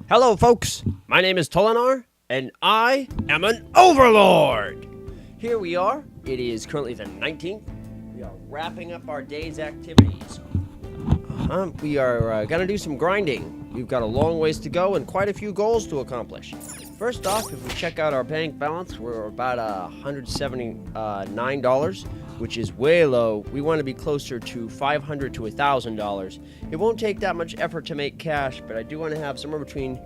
Hello, folks. My name is Tolinar, and I am an overlord. Here we are. It is currently the 19th. We are wrapping up our day's activities. We are going to do some grinding. We've got a long ways to go and quite a few goals to accomplish. First off, if we check out our bank balance, we're about $179, which is way low. We want to be closer to $500 to $1,000. It won't take that much effort to make cash, but I do want to have somewhere between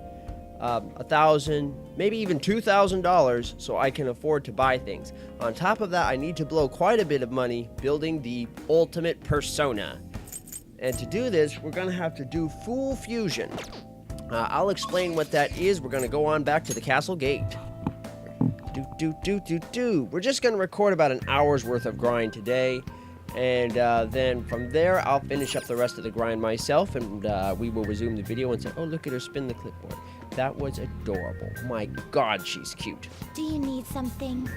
$1,000, maybe even $2,000, so I can afford to buy things. On top of that, I need to blow quite a bit of money building the ultimate persona. And to do this, we're going to have to do full fusion. I'll explain what that is. We're going to go on back to the castle gate. We're just going to record about an hour's worth of grind today. And then from there, I'll finish up the rest of the grind myself. And we will resume the video and say, oh, look at her spin the clipboard. That was adorable. My God, she's cute. Do you need something?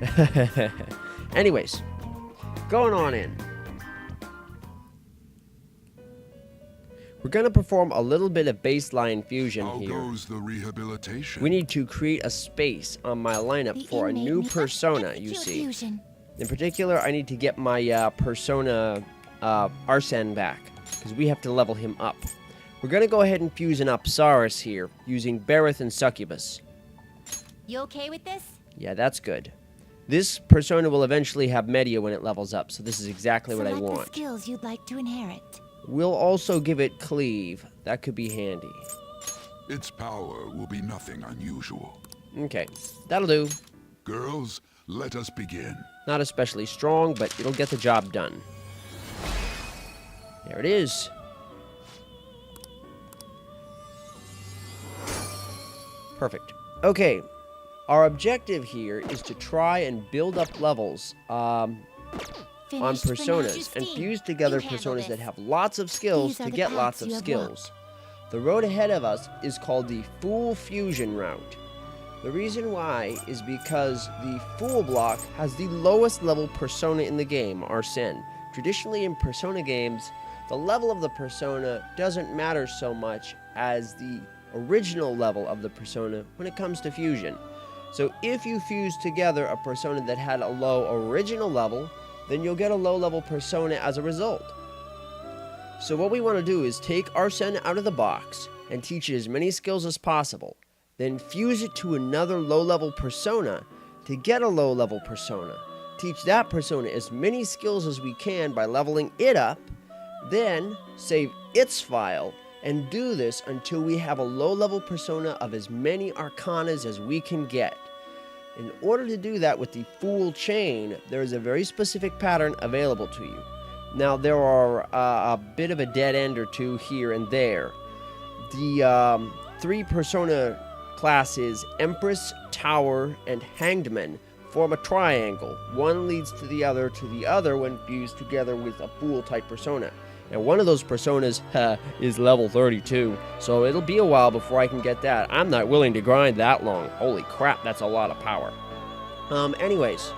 Okay. Anyways, going on in. We're going to perform a little bit of baseline fusion here. How goes the rehabilitation? We need to create a space on my lineup for a new persona, you see. In particular, I need to get my persona Arsene back, because we have to level him up. We're going to go ahead and fuse an Apsaris here, using Berith and Succubus. You okay with this? Yeah, that's good. This persona will eventually have Media when it levels up, so this is exactly what I want. Select the skills you'd like to inherit. We'll also give it Cleave. That could be handy. Its power will be nothing unusual. Okay, that'll do. Girls, let us begin. Not especially strong, but it'll get the job done. There it is. Perfect. Okay, our objective here is to try and build up levels on personas and fuse together personas that have lots of skills to get lots of skills. The road ahead of us is called the Fool Fusion route. The reason why is because the Fool block has the lowest level persona in the game, Arsene. Traditionally in persona games, the level of the persona doesn't matter so much as the original level of the persona when it comes to fusion. So if you fuse together a persona that had a low original level, then you'll get a low-level persona as a result. So what we want to do is take Arsene out of the box and teach it as many skills as possible, then fuse it to another low-level persona to get a low-level persona. Teach that persona as many skills as we can by leveling it up, then save its file, and do this until we have a low-level persona of as many arcanas as we can get. In order to do that with the Fool chain, there is a very specific pattern available to you. Now, there are a bit of a dead end or two here and there. The three persona classes, Empress, Tower, and Hanged Man, form a triangle. One leads to the other when fused together with a Fool-type persona. And one of those personas is level 32, so it'll be a while before I can get that. I'm not willing to grind that long. Holy crap, that's a lot of power. Anyways,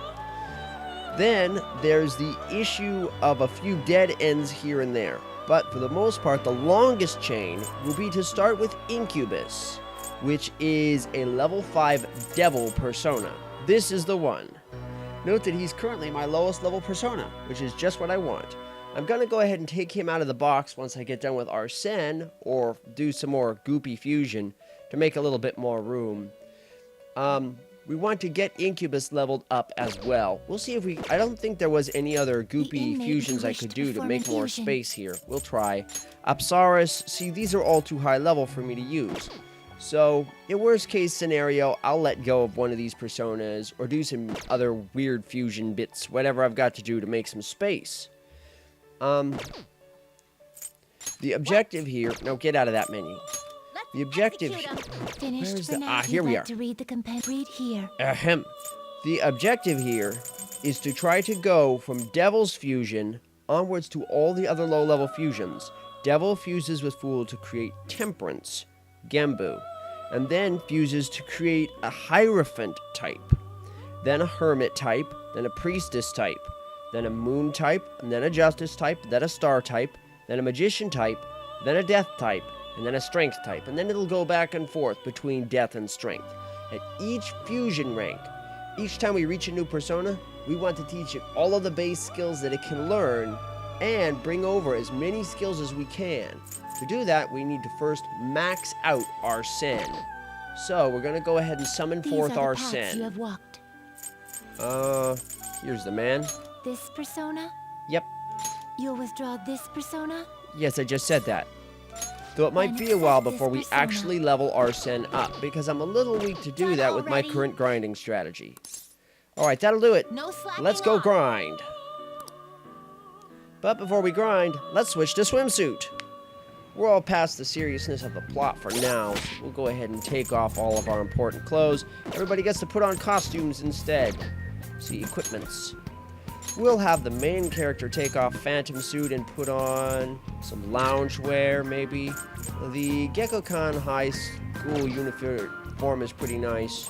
then there's the issue of a few dead ends here and there. But for the most part, the longest chain will be to start with Incubus, which is a level 5 devil persona. This is the one. Note that he's currently my lowest level persona, which is just what I want. I'm going to go ahead and take him out of the box once I get done with Arsene, or do some more goopy fusion to make a little bit more room. We want to get Incubus leveled up as well. We'll see if I don't think there was any other goopy fusions I could do to make more space here. We'll try. Apsaris, see, these are all too high level for me to use. So, in worst case scenario, I'll let go of one of these personas, or do some other weird fusion bits, whatever I've got to do to make some space. The objective here... No, get out of that menu. The objective... Where's the... here we are. Ahem. The objective here is to try to go from Devil's Fusion onwards to all the other low-level fusions. Devil fuses with Fool to create Temperance, Gembu, and then fuses to create a Hierophant type, then a Hermit type, then a Priestess type, then a Moon type, and then a Justice type, then a Star type, then a Magician type, then a death type, and then a strength type, and then it'll go back and forth between death and strength. At each fusion rank, each time we reach a new persona, we want to teach it all of the base skills that it can learn and bring over as many skills as we can. To do that, we need to first max out Arsene. So we're going to go ahead and summon forth Arsene. You have walked. Here's the man. This persona? Yep. You'll withdraw this persona? Yes, I just said that. Though it might be a while before we actually level Arsene up, because I'm a little weak to do that with my current grinding strategy. Alright, that'll do it. No slacking Let's go off. grind. But before we grind, let's switch to swimsuit. We're all past the seriousness of the plot for now, so we'll go ahead and take off all of our important clothes. Everybody gets to put on costumes instead. See, equipments. We'll have the main character take off Phantom Suit and put on some loungewear, maybe. The Gekko-kan High School uniform is pretty nice.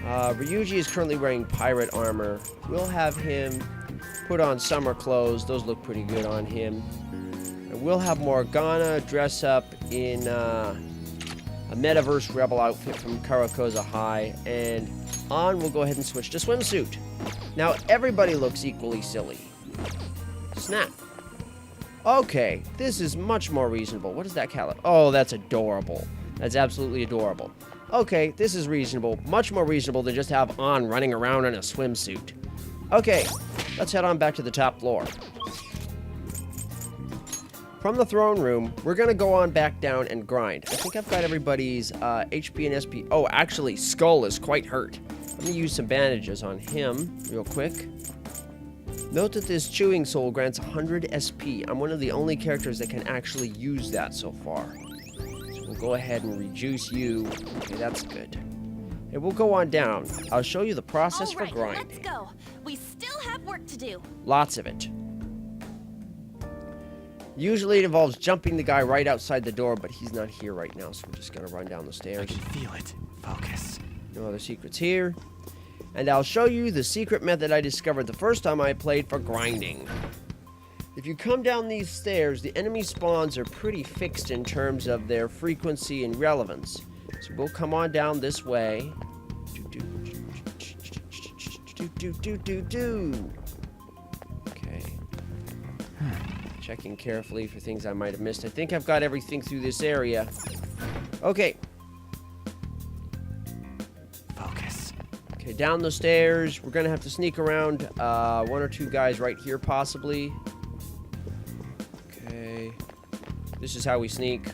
Ryuji is currently wearing pirate armor. We'll have him put on summer clothes. Those look pretty good on him. And we'll have Morgana dress up in a Metaverse Rebel outfit from Karakoza High. And on, we'll go ahead and switch to swimsuit. Now, everybody looks equally silly. Snap. Okay, this is much more reasonable. What is that caliber? Oh, that's adorable. That's absolutely adorable. Okay, this is reasonable. Much more reasonable than just have On running around in a swimsuit. Okay, let's head on back to the top floor. From the throne room, we're going to go on back down and grind. I think I've got everybody's HP and SP. Oh, actually, Skull is quite hurt. Let me use some bandages on him real quick. Note that this Chewing Soul grants 100 SP. I'm one of the only characters that can actually use that so far. So we'll go ahead and rejuice you. Okay, that's good. And we'll go on down. I'll show you the process for grinding. Let's go. We still have work to do. Lots of it. Usually it involves jumping the guy right outside the door, but he's not here right now, so we're just gonna run down the stairs. I can feel it. Focus. No other secrets here. And I'll show you the secret method I discovered the first time I played for grinding. If you come down these stairs, the enemy spawns are pretty fixed in terms of their frequency and relevance. So we'll come on down this way. Okay. Checking carefully for things I might have missed. I think I've got everything through this area. Okay. Focus. Okay, down the stairs. We're gonna have to sneak around one or two guys right here, possibly. Okay. This is how we sneak.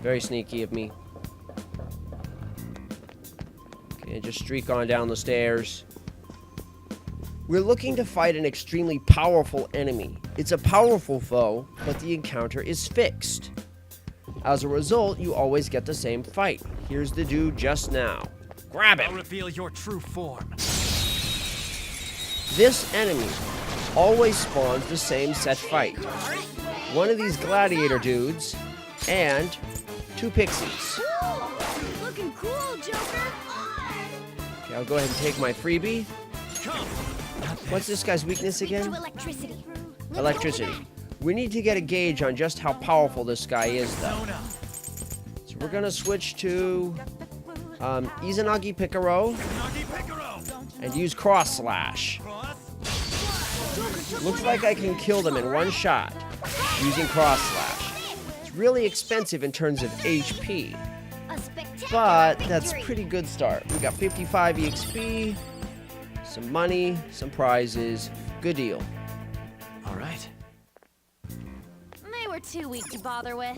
Very sneaky of me. Okay, just streak on down the stairs. We're looking to fight an extremely powerful enemy. It's a powerful foe, but the encounter is fixed. As a result, you always get the same fight. Here's the dude just now. Grab I'll him! reveal your true form. This enemy always spawns the same set fight. One of these gladiator dudes and two pixies. Looking cool, Joker. Okay, I'll go ahead and take my freebie. Come. What's this guy's weakness again? To electricity. Electricity. We need to get a gauge on just how powerful this guy is, though. Zone up. So we're gonna switch to Izanagi Picaro Nagi Picaro. and use Cross Slash. Cross. Looks like I can kill them in one shot using Cross Slash. It's really expensive in terms of HP, A spectacular but that's victory. pretty good start. We got 55 EXP, some money, some prizes. Good deal. All right. They were too weak to bother with.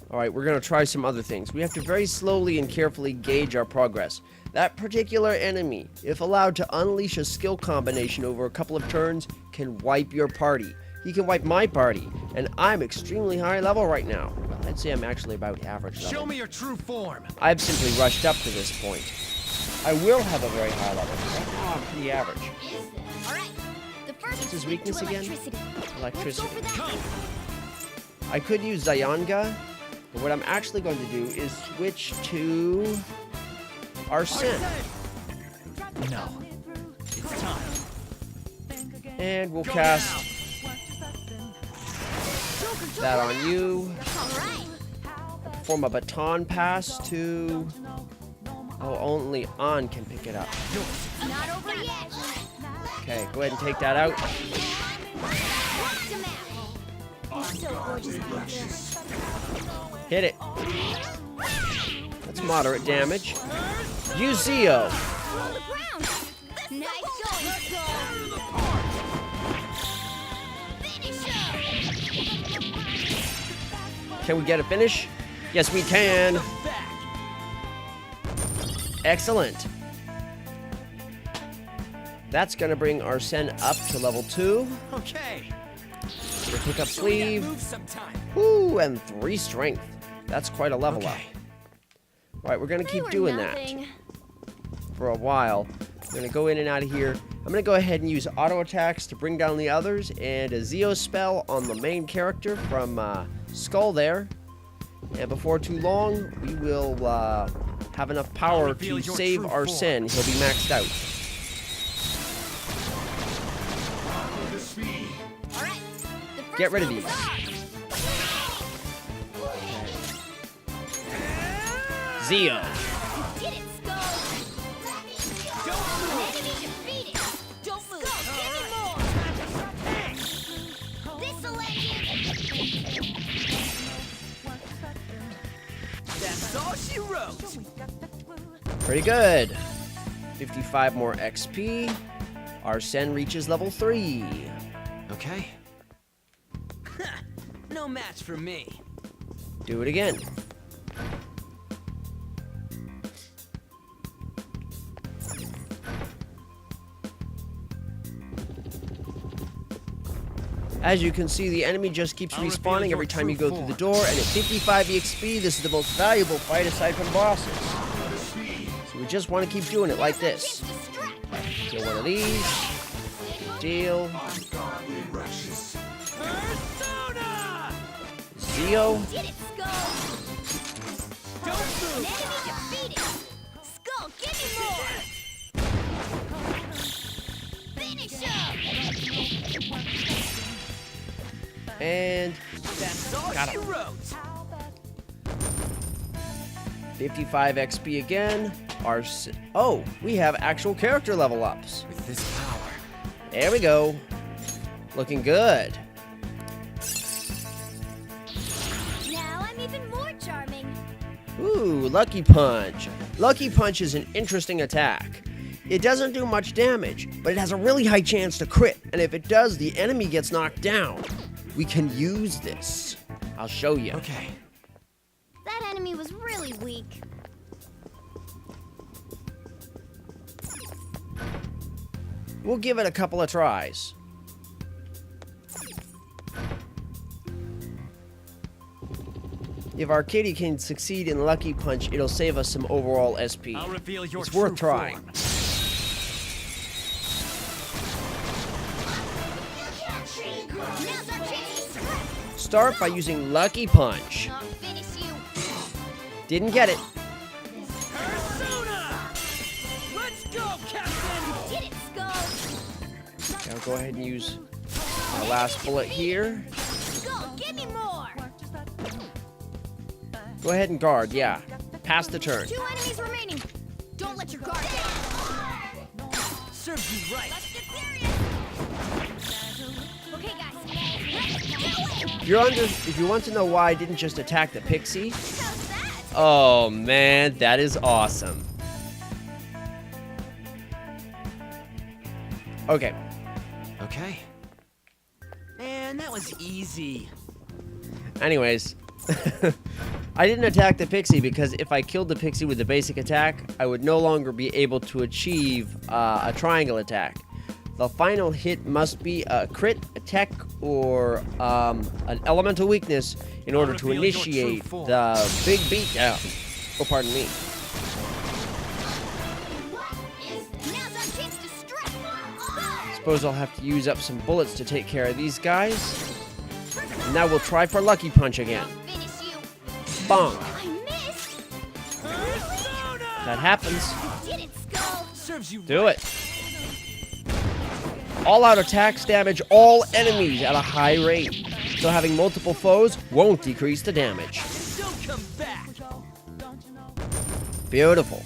All right, we're going to try some other things. We have to very slowly and carefully gauge our progress. That particular enemy, if allowed to unleash a skill combination over a couple of turns, can wipe your party. He can wipe my party, and I'm extremely high level right now. I'd say I'm actually about average level. Show me your true form. I've simply rushed up to this point. I will have a very high level. Right now I'm pretty average. All right. The first What's his switch to weakness again? electricity. Electricity. Let's go for that. Come. I could use Zayanga, but what I'm actually going to do is switch to Arsene. No. It's time. And we'll Go cast now. That on you. Alright. Perform a baton pass to... Oh, only On can pick it up. Not over yet. Okay, go ahead and take that out. Watch him out. He's so gorgeous back there. Hit it. That's moderate damage. Use Zeo. On the ground. Nice going, Skull. Finish him. Can we get a finish? Yes, we can. Excellent. That's gonna bring our Sen up to level 2. Okay. We'll pick up So we gotta Sleeve. move sometime. Woo, and 3 strength. That's quite a level up. Okay. Alright, we're gonna They keep were doing nothing. that for a while. I'm gonna go in and out of here. I'm gonna go ahead and use auto attacks to bring down the others, and a Zeo spell on the main character from Skull there. And before too long, we will have enough power reveal to your save true our form. Sen. He'll be maxed out. Alright. The first Get rid of move these. is ours. Zeo. Did it, Skull. Enemy defeated. Don't move. Skull, give me more. This'll end you. That's all she wrote. Pretty good. 55 more XP. Our Sen reaches level 3. Okay. No match for me. Do it again. As you can see, the enemy just keeps I'll reveal respawning your every time you true go through the form. door, and at 55 EXP, this is the most valuable fight aside from bosses. So we just want to keep doing it like this. Kill one of these. Good deal. Persona! Zeo. Did it, Skull. Don't An move. enemy defeated. Skull, give me more. Finish him. And That's all Got she him. wrote. 55 XP again. Oh, we have actual character level ups. With this power. There we go. Looking good. Now I'm even more charming. Ooh, Lucky Punch. Lucky Punch is an interesting attack. It doesn't do much damage, but it has a really high chance to crit, and if it does, the enemy gets knocked down. We can use this. I'll show you. Okay. That enemy was really weak. We'll give it a couple of tries. If our kitty can succeed in Lucky Punch, it'll save us some overall SP. I'll reveal your It's true worth trying. form. Now's our chance to strike. Start by using Lucky Punch. I'll finish you. Didn't get it. Persona! Let's go, Captain! Did it, Skull. Now go ahead and use our last bullet here. Skull, give me more. Go ahead and guard, yeah. Pass the turn. 2 enemies remaining. Don't let your guard down. Serves you right. Let's get serious. Okay, guys. Let's do it. If you want to know why I didn't just attack the pixie, How's that? oh man, that is awesome. Okay, Okay. Man, that was easy. anyways. I didn't attack the pixie because if I killed the pixie with the basic attack, I would no longer be able to achieve a triangle attack. The final hit must be a crit, attack, or an elemental weakness in order to reveal your true initiate form. the big beatdown. Oh, pardon me. Now's our chance to strike. Suppose I'll have to use up some bullets to take care of these guys. And now we'll try for Lucky Punch again. Finish you. Bong. I missed. That happens. Did it, Skull. Serves you Do it. All-out attacks damage all enemies at a high rate. Also, having multiple foes won't decrease the damage. Don't come back. Beautiful.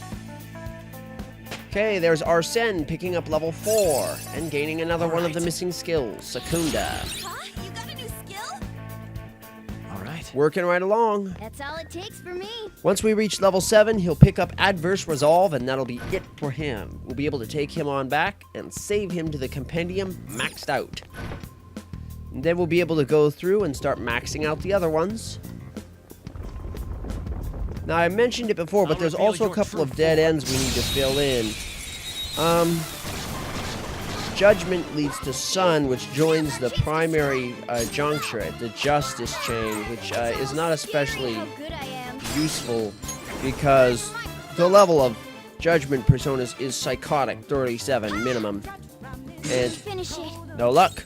Okay, there's Arsene picking up level 4 and gaining another one of the missing skills, Secunda. Huh? You got a new skill? All right. Working right along. That's all it takes for me. Once we reach level 7, he'll pick up Adverse Resolve, and that'll be it for him. We'll be able to take him on back and save him to the Compendium maxed out. And then we'll be able to go through and start maxing out the other ones. Now, I mentioned it before, but there's also a couple of dead ends we need to fill in. Judgment leads to Sun, which joins the primary juncture at the Justice chain, which is not especially How good I am. useful because the level of Judgment personas is psychotic, 37 minimum. And Finish it. no luck.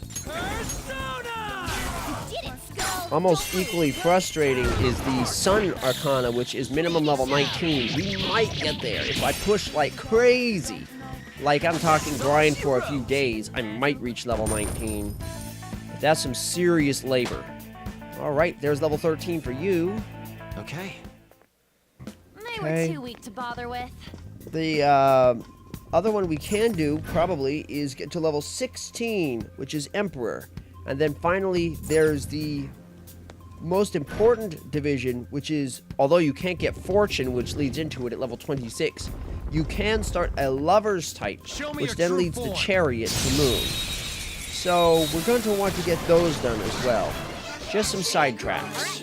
You did it, Skull. Almost equally frustrating is the Sun Arcana, which is minimum level 19. We might get there if I push like crazy. Like I'm talking grind for a few days, I might reach level 19. But that's some serious labor. Alright, there's level 13 for you. Okay. They Okay. were too weak to bother with. The other one we can do, probably, is get to level 16, which is Emperor. And then finally, there's the most important division, which is, although you can't get Fortune, which leads into it at level 26, you can start a Lover's type, Show me which your then true leads to form. Chariot to Moon. So, we're going to want to get those done as well. Just some sidetracks.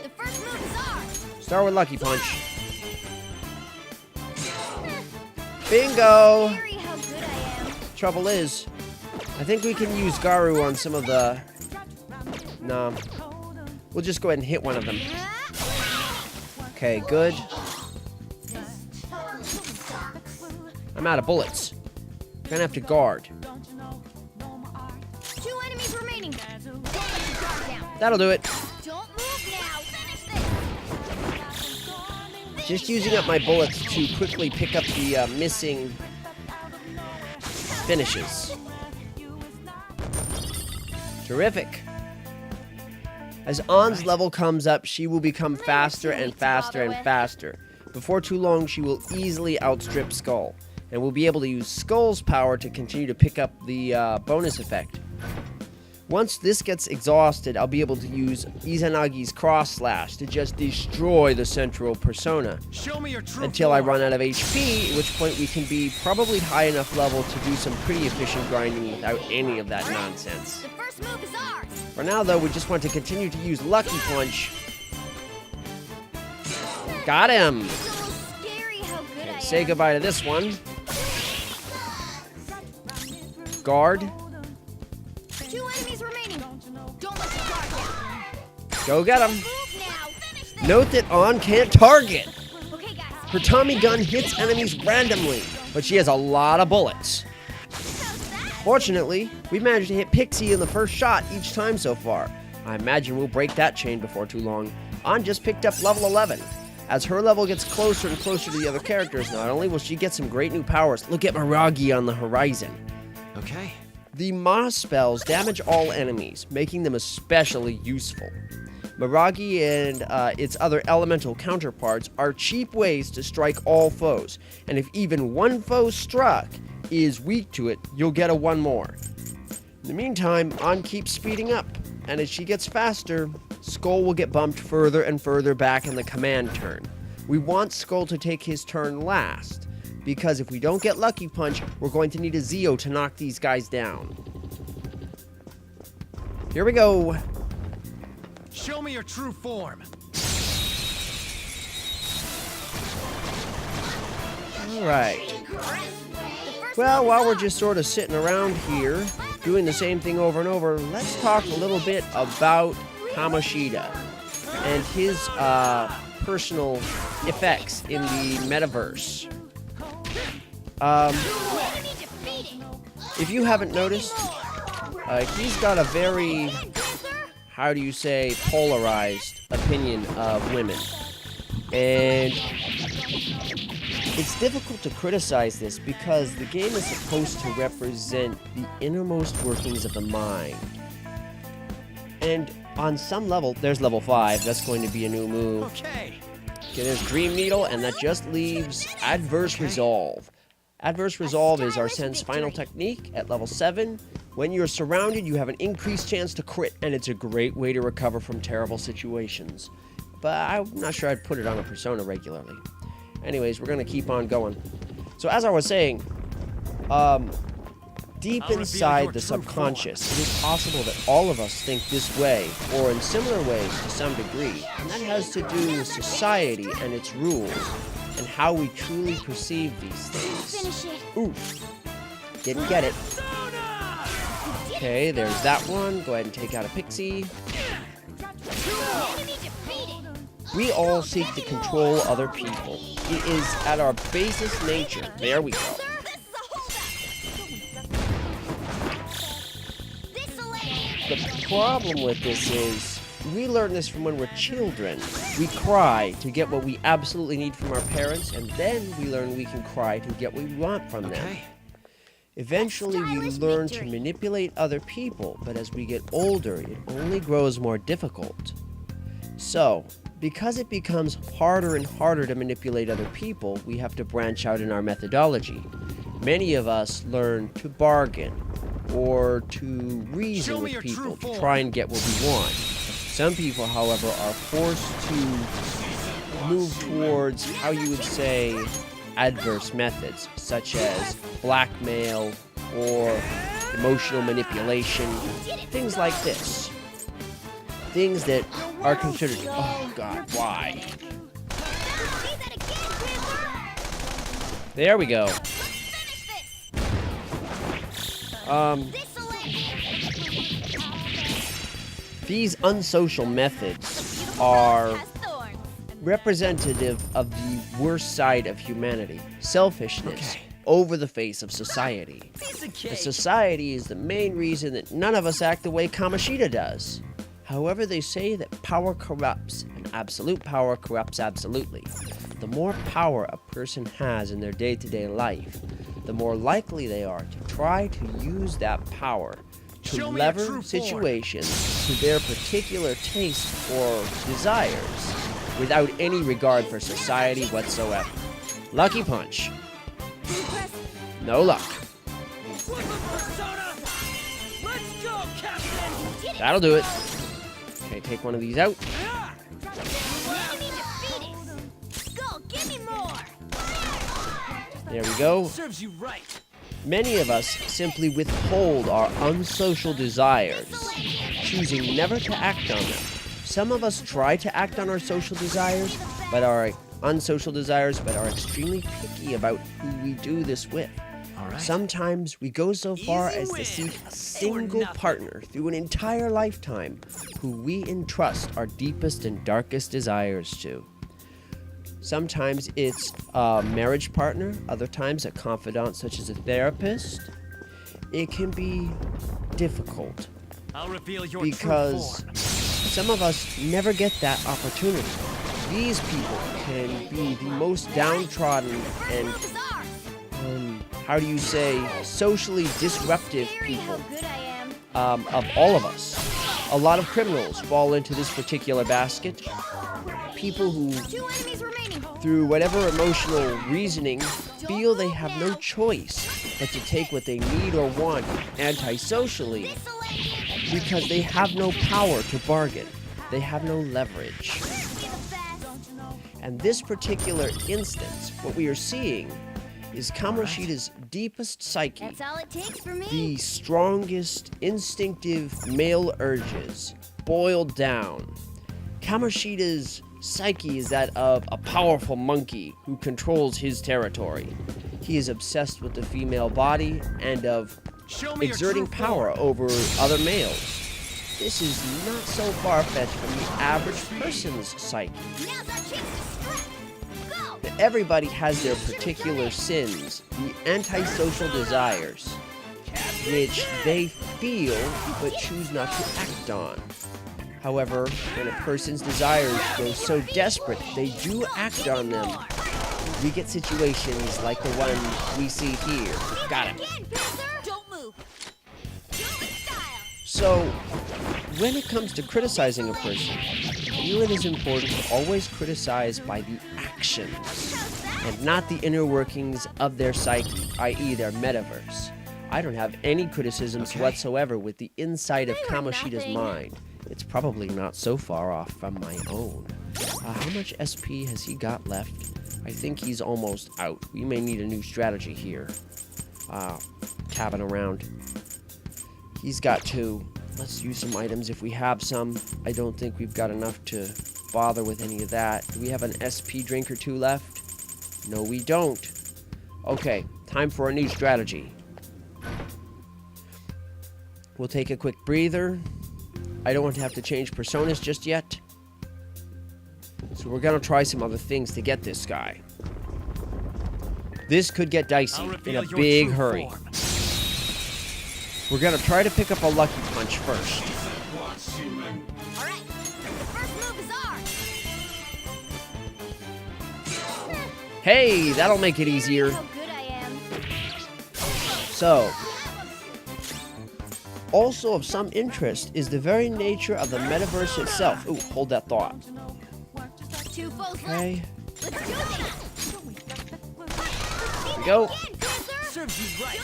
The first move is ours. Start with Lucky Punch. Bingo! Scary how good I am. Trouble is, I think we can use Garu on some of the... No. We'll just go ahead and hit one of them. Okay, good. I'm out of bullets. Gonna have to guard. 2 enemies remaining. Don't let your guard down. That'll do it. Don't move now. Finish this. Just using up my bullets to quickly pick up the missing finishes. Terrific. As Ann's level comes up, she will become faster and faster and faster. Before too long, she will easily outstrip Skull, and we'll be able to use Skull's power to continue to pick up the bonus effect. Once this gets exhausted, I'll be able to use Izanagi's Cross Slash to just destroy the central persona Show me your true until I form. run out of HP, at which point we can be probably high enough level to do some pretty efficient grinding without any of that nonsense. The first move is ours. For now, though, we just want to continue to use Lucky Punch. Got him! It's almost scary how good I am. Say goodbye to this one. Guard. 2 enemies remaining. Don't let your guard down. Go get him. Move now. Finish this. Note that Ann can't target. Okay, guys. Her Tommy gun hits enemies randomly, but she has a lot of bullets. How's that? Fortunately, we managed to hit Pixie in the first shot each time so far. I imagine we'll break that chain before too long. Ann just picked up level 11. As her level gets closer and closer to the other characters, not only will she get some great new powers, look at Miragi on the horizon. Okay. The Moss spells damage all enemies, making them especially useful. Miragi and its other elemental counterparts are cheap ways to strike all foes, and if even one foe struck is weak to it, you'll get a one more. In the meantime, Ann keeps speeding up, and as she gets faster, Skull will get bumped further and further back in the command turn. We want Skull to take his turn last, because if we don't get Lucky Punch, we're going to need a Zeo to knock these guys down. Here we go. Show me your true form. All right. Well, while we're just sort of sitting around here, doing the same thing over and over, let's talk a little bit about Kamoshida and his personal effects in the metaverse. Enemy defeated. If you haven't noticed, he's got a very, how do you say, polarized opinion of women. And it's difficult to criticize this because the game is supposed to represent the innermost workings of the mind. And on some level, there's level 5. That's going to be a new move. Okay. Okay, there's Dream Needle, and that just leaves Adverse Resolve. Adverse Resolve is Arsene's final technique at level 7. When you're surrounded, you have an increased chance to crit, and it's a great way to recover from terrible situations. But I'm not sure I'd put it on a persona regularly. Anyways, we're going to keep on going. So as I was saying, deep inside the subconscious, it is possible that all of us think this way, or in similar ways to some degree, and that has to do with society and its rules, and how we truly perceive these things. Finish it. Oof. Didn't get it. Okay, there's that one. Go ahead and take out a pixie. Enemy defeated. We all seek to control other people. It is at our basest nature. There we go. Sir, this is a holdback. The problem with this is, we learn this from when we're children. We cry to get what we absolutely need from our parents, and then we learn we can cry to get what we want from them. Okay. Eventually, we learn to manipulate other people, but as we get older, it only grows more difficult. So, because it becomes harder and harder to manipulate other people, we have to branch out in our methodology. Many of us learn to bargain, or to reason with people to try and get what we want. Some people, however, are forced to move towards, how you would say, adverse methods, such as blackmail or emotional manipulation, things like this. Things that are considered, oh god, why? There we go. These unsocial methods are representative of the worst side of humanity, selfishness, over the face of society. The society is the main reason that none of us act the way Kamoshida does. However, they say that power corrupts, and absolute power corrupts absolutely. The more power a person has in their day-to-day life, the more likely they are to try to use that power to lever situations to their particular taste or desires, without any regard for society whatsoever. Lucky punch. No luck. That'll do it. Okay, take one of these out. There we go. Serves you right. Many of us simply withhold our unsocial desires, choosing never to act on them. Some of us try to act on our social desires, but are unsocial desires, but are extremely picky about who we do this with. All right. Sometimes we go so far Easy as to win. seek a single partner through an entire lifetime who we entrust our deepest and darkest desires to. Sometimes it's a marriage partner, other times a confidant such as a therapist. It can be difficult I'll reveal your because true form. some of us never get that opportunity. These people can be the most downtrodden and, how do you say, socially disruptive people of all of us. A lot of criminals fall into this particular basket. People who, through whatever emotional reasoning, feel they have no choice but to take what they need or want antisocially because they have no power to bargain. They have no leverage. And this particular instance, what we are seeing is Kamoshida's deepest psyche, That's all it takes for me. the strongest instinctive male urges, boiled down. Kamoshida's psyche is that of a powerful monkey who controls his territory. He is obsessed with the female body and of Show me exerting your true power form. over other males. This is not so far-fetched from the average person's psyche. Now's our chance to strike. Go. Everybody has their particular sins, the antisocial desires, which they feel but choose not to act on. However, when a person's desires go so desperate they do act on them, we get situations like the one we see here. Got it. Again, Panzer. Don't move. Do it style. So, when it comes to criticizing a person, I feel it is important to always criticize by the actions and not the inner workings of their psyche, i.e. their metaverse. I don't have any criticisms whatsoever with the inside of Kamoshida's mind. It's probably not so far off from my own. How much SP has he got left? I think he's almost out. We may need a new strategy here. Tabbing around. He's got 2. Let's use some items if we have some. I don't think we've got enough to bother with any of that. Do we have an SP drink or 2 left? No, we don't. Okay, time for a new strategy. We'll take a quick breather. I don't want to have to change personas just yet. So we're going to try some other things to get this guy. This could get dicey in a big hurry. We're going to try to pick up a Lucky Punch first. All right, the first move is ours. Hey, that'll make it easier. How good I am. So, also of some interest is the very nature of the metaverse itself. Ooh, hold that thought. 2 foes Okay, left. Let's do this. here we go. Serves you right.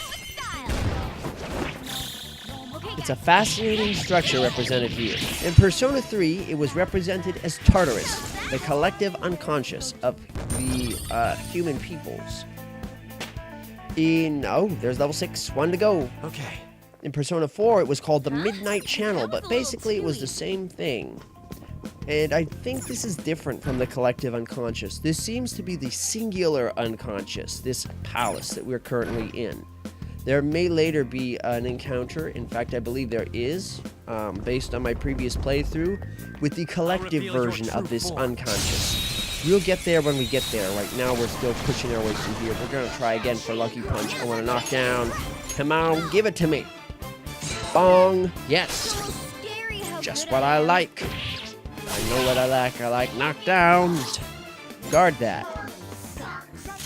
It's a fascinating structure represented here. In Persona 3, it was represented as Tartarus, the collective unconscious of the human peoples. There's level 6, 1 to go. Okay. In Persona 4, it was called the Midnight Channel, but basically it was the same thing. And I think this is different from the collective unconscious. This seems to be the singular unconscious, this palace that we're currently in. There may later be an encounter, in fact I believe there is, based on my previous playthrough, with the collective version of this unconscious. We'll get there when we get there. Right now we're still pushing our way through here. We're going to try again for Lucky Punch. I want to knock down. Come on, give it to me. Bong. Yes. Just what I like. I know what I like. I like knockdowns. Guard that.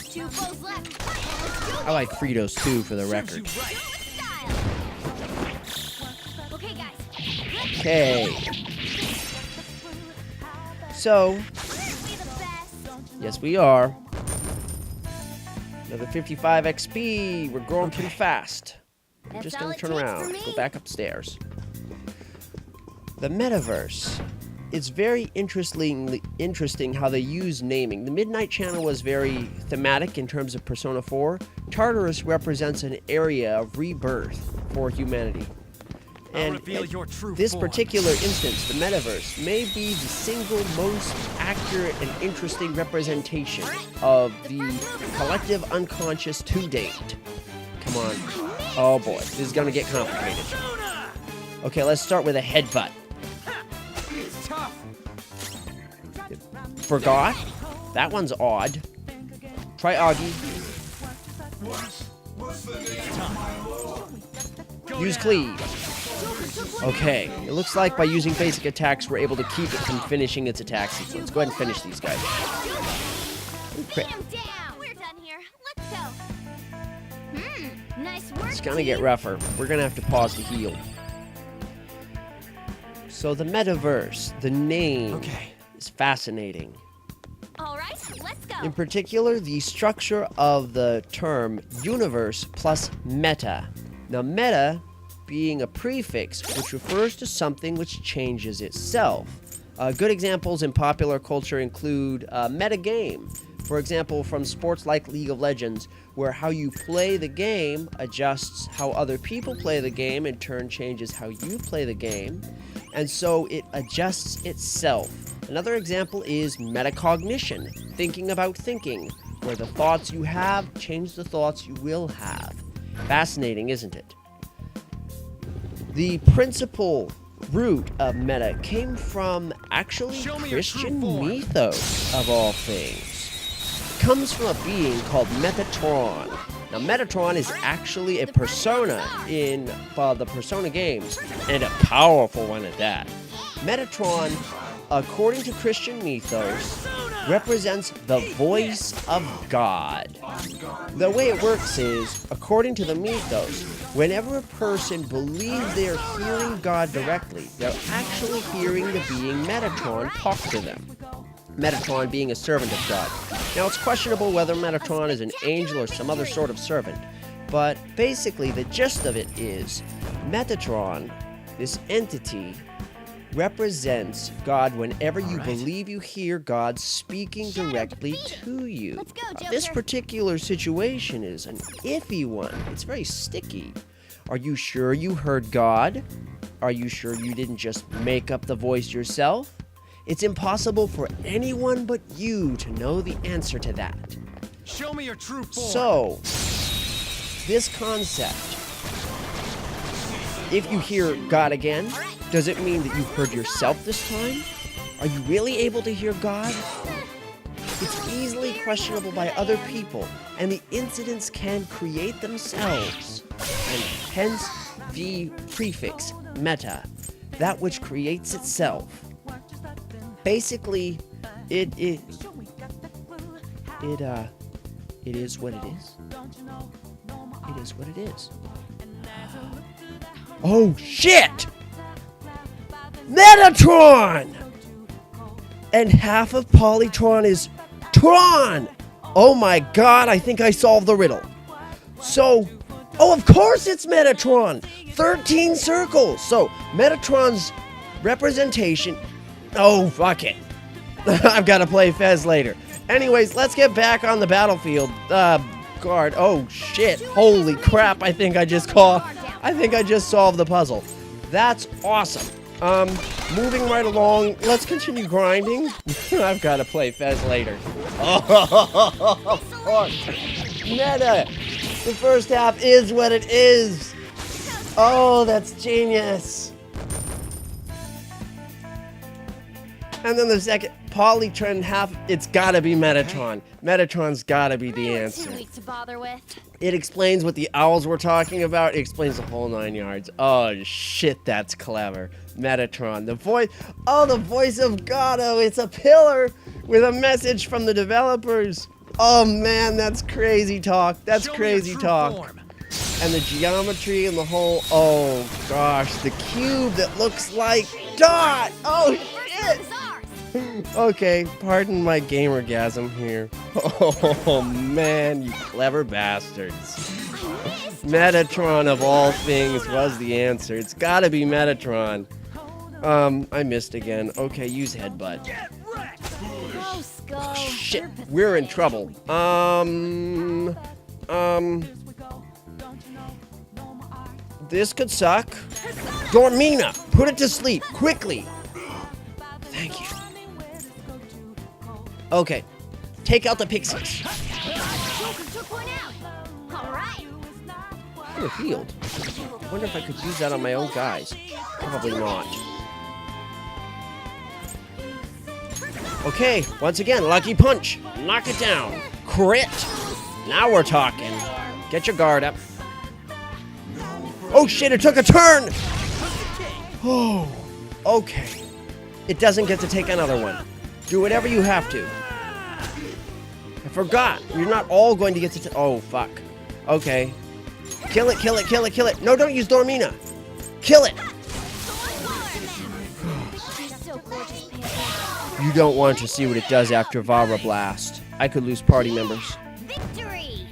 2 foes left. I like Fritos too, for the record. Okay, guys. Okay. So, We the best. yes we are. Another 55 XP. We're growing pretty fast. I'm That's just all going it to turn takes for around. me. Go back upstairs. The metaverse. It's very interesting how they use naming. The Midnight Channel was very thematic in terms of Persona 4. Tartarus represents an area of rebirth for humanity. And reveal your true this form. particular instance, the metaverse, may be the single most accurate and interesting representation of the collective unconscious to date. Come on. Oh boy, this is gonna get complicated. Okay, let's start with a headbutt. It's tough. Forgot? That one's odd. Try Augie. Use Cleave. Okay, it looks like by using basic attacks, we're able to keep it from finishing its attack sequence. Go ahead and finish these guys. Crit. Get 'em down. We're done here. Let's go. Nice work. It's gonna get rougher. We're gonna have to pause to heal. So the metaverse, the name, is fascinating. All right, let's go. In particular, the structure of the term universe plus meta. Now, meta being a prefix which refers to something which changes itself. Good examples in popular culture include meta game. For example, from sports like League of Legends, where how you play the game adjusts how other people play the game, in turn changes how you play the game, and so it adjusts itself. Another example is metacognition, thinking about thinking, where the thoughts you have change the thoughts you will have. Fascinating, isn't it? The principal root of meta came from actually Show me your Christian true form. mythos, of all things. It comes from a being called Metatron. Now, Metatron is actually a persona in the Persona games, and a powerful one at that. Metatron, according to Christian mythos, represents the voice of God. The way it works is, according to the mythos, Whenever a person believes they're hearing God directly, they're actually hearing the being Metatron talk to them. Metatron being a servant of God. Now, it's questionable whether Metatron is an angel or some other sort of servant, but basically the gist of it is Metatron, this entity, represents God whenever you believe you hear God speaking directly to you. Let's go, Joker. This particular situation is an iffy one. It's very sticky. Are you sure you heard God? Are you sure you didn't just make up the voice yourself? It's impossible for anyone but you to know the answer to that. Show me your true form. So, this concept, if you hear God again, does it mean that you've heard yourself this time? Are you really able to hear God? It's easily questionable by other people, and the incidents can create themselves, and hence the prefix meta, that which creates itself. Basically, it is what it is. It is what it is. Oh shit! Metatron! And half of Polytron is Tron! Oh my god, I think I solved the riddle. So, oh, of course it's Metatron! 13 circles! So, Metatron's representation... Oh, fuck it. I've got to play Fez later. Anyways, let's get back on the battlefield. Guard. Oh, shit. Holy crap, I think I just solved the puzzle. That's awesome. Moving right along, let's continue grinding. I've got to play Fez later. Oh, fuck. Meta! The first half is what it is. Oh, that's genius. And then the second, Polytron half, it's gotta be Metatron. Metatron's gotta be the answer. Too weak to bother with. It explains what the owls were talking about. It explains the whole 9 yards. Oh, shit, that's clever. Metatron, the voice of God. Oh, it's a pillar with a message from the developers. Oh, man, that's crazy talk. That's crazy talk. And the geometry and the whole, oh, gosh, the cube that looks like God. Oh, shit. Okay, pardon my gamergasm here. Oh, man, you clever bastards. Metatron, of all things, was the answer. It's gotta be Metatron. I missed again. Okay, use headbutt. Oh, shit, we're in trouble. This could suck. Dormina, put it to sleep, quickly. Thank you. Okay, take out the pixies. Joker took one out. All right. You're healed. I wonder if I could use that on my own guys. Probably not. Okay, once again, lucky punch. Knock it down. Crit. Now we're talking. Get your guard up. Oh shit, it took a turn! Oh, okay. It doesn't get to take another one. Do whatever you have to. I forgot. You're not all going to get to... Oh, fuck. Okay. Kill it, kill it, kill it, kill it. No, don't use Dormina. Kill it. You don't want to see what it does after Vara Blast. I could lose party members. Victory.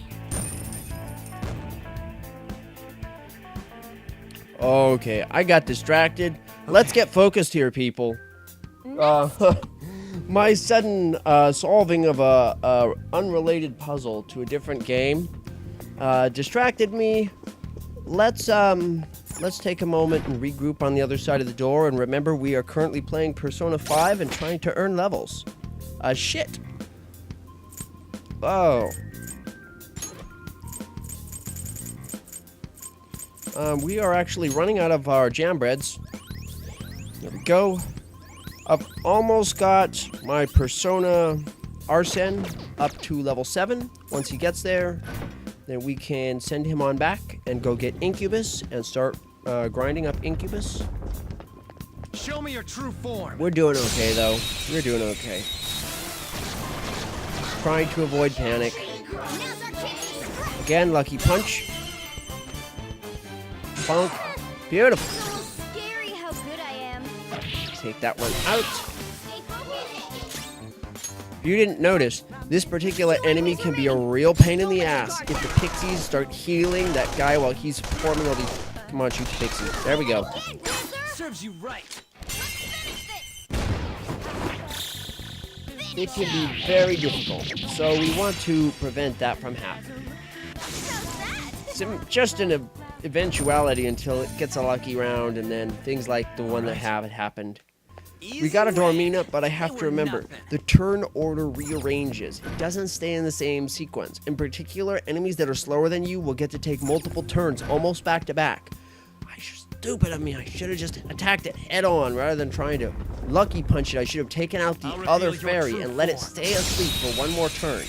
Okay, I got distracted. Let's get focused here, people. My sudden solving of a unrelated puzzle to a different game distracted me. Let's take a moment and regroup on the other side of the door. And remember, we are currently playing Persona 5 and trying to earn levels. Shit. Oh. We are actually running out of our jam breads. There we go. I've almost got my Persona Arsene up to level 7. Once he gets there, then we can send him on back and go get Incubus and start grinding up Incubus. Show me your true form. We're doing okay, though. We're doing okay. Trying to avoid panic. Again, lucky punch. Bonk. Beautiful. It's a little scary how good I am. Take that one out. Stay focused. If you didn't notice, this particular enemy can be a real pain in the ass if the pixies start healing that guy while he's performing all these... Come on, shoot the pixies. There we go. Again, loser. Serves you right. Let's finish this. It can be very difficult, so we want to prevent that from happening. How's that? It's just an eventuality until it gets a lucky round, and then things like the one that happened. We got a Dormina, but I have to remember, the turn order rearranges. It doesn't stay in the same sequence. In particular, enemies that are slower than you will get to take multiple turns, almost back to back. Stupid of me, I should have just attacked it head on rather than trying to lucky punch it. I should have taken out the other fairy and let it stay asleep for one more turn.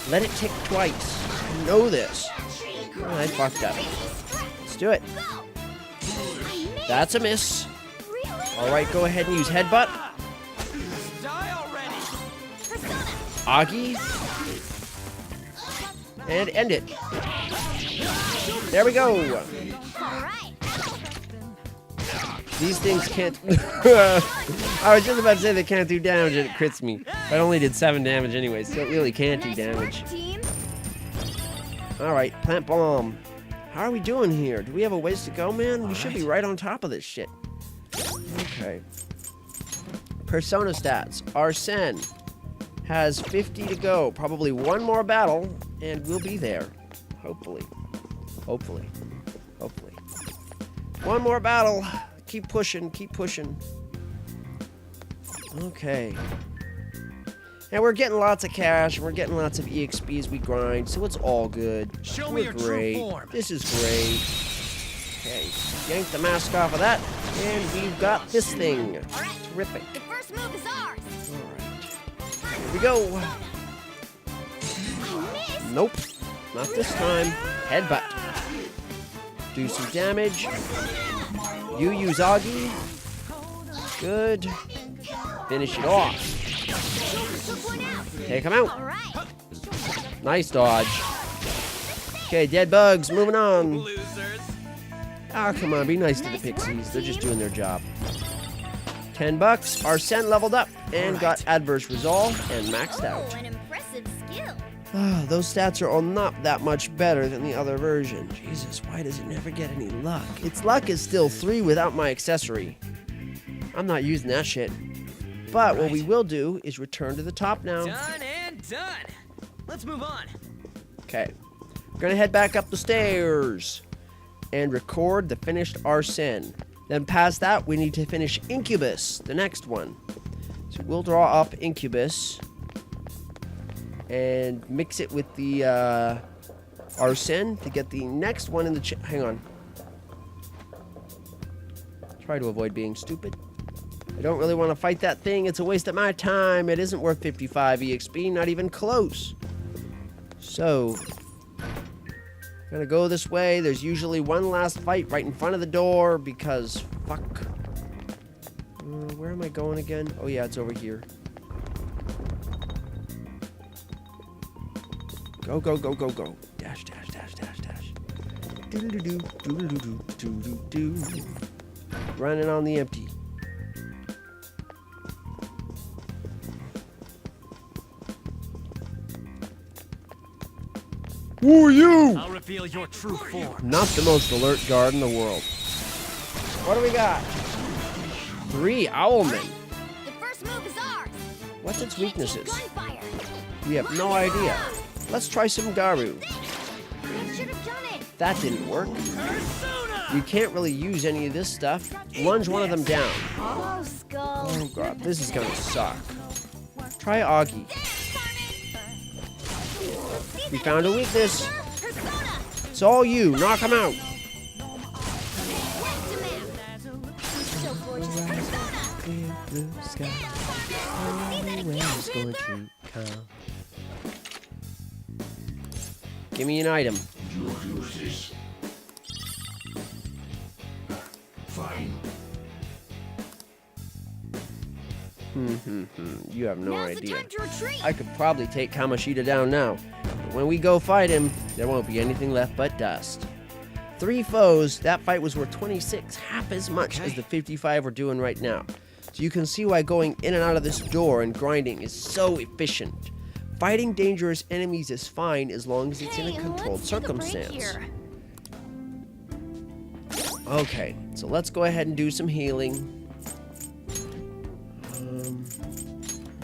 Let it tick twice. I know this. Oh, I fucked up. Let's do it. That's a miss. Really? Alright, go ahead and use headbutt. Die already. Augie. And end it. There we go. All right. These things can't... I was just about to say they can't do damage and it crits me. I only did 7 damage anyway, so it really can't do Nice damage. work, team. Alright, plant bomb. How are we doing here? Do we have a ways to go, man? We should be right on top of this shit. Okay. Persona stats. Arsene has 50 to go. Probably one more battle, and we'll be there. Hopefully. Hopefully. Hopefully. One more battle. Keep pushing, keep pushing. Okay. And we're getting lots of cash, and we're getting lots of EXP as we grind, so it's all good. Show me We're your true great. form. This is great. Okay, yank the mask off of that, and we've got this thing. All right. Terrific. The first move is ours. Alright. Here we go. I missed. Nope. Not this time. Headbutt. Do some damage. You use Augie. Good. Finish it off. Took one out. Take him out. All right. Nice dodge. Okay, dead bugs. Moving on. Losers. Ah, come on. Be nice to the pixies. They're just doing their job. $10. Arsene leveled up and got adverse resolve and maxed Oh, out. an impressive skill. Ah, those stats are all not that much better than the other version. Jesus, why does it never get any luck? Its luck is still 3 without my accessory. I'm not using that shit. But what we will do is return to the top now. Done and done. Let's move on. Okay. We're gonna head back up the stairs and record the finished Arsene. Then past that, we need to finish Incubus, the next one. So we'll draw up Incubus and mix it with the Arsene to get the next one in the hang on. Try to avoid being stupid. I don't really want to fight that thing. It's a waste of my time. It isn't worth 55 EXP, not even close. So, gonna go this way. There's usually one last fight right in front of the door because fuck. Where am I going again? Oh yeah, it's over here. Go, go, go, go, go. Dash, dash, dash, dash, dash. Doodle-doo, doodle-doo, doodle-doo. Running on the empty. Who are you? I'll reveal your true form. Not the most alert guard in the world. What do we got? 3 Owlmen. The first move is ours. What's its Can't take weaknesses? gunfire. We have no idea. Let's try some Garu. I should have done it. That didn't work. Persona. We can't really use any of this stuff. Lunge one of them down. Oh, skull. Oh god, this is gonna suck. Try Augie. We found a weakness. Persona. It's all you. Knock him out. Whacked him out. So gorgeous. Persona. Clear blue sky. See that again, Always going Panther? to come. Give me an item. Fine. You have no Now's the idea. time to retreat. I could probably take Kamoshida down now. But when we go fight him, there won't be anything left but dust. 3 foes, that fight was worth 26, half as much as the 55 we're doing right now. So you can see why going in and out of this door and grinding is so efficient. Fighting dangerous enemies is fine as long as it's in a controlled circumstance. Okay, so let's go ahead and do some healing.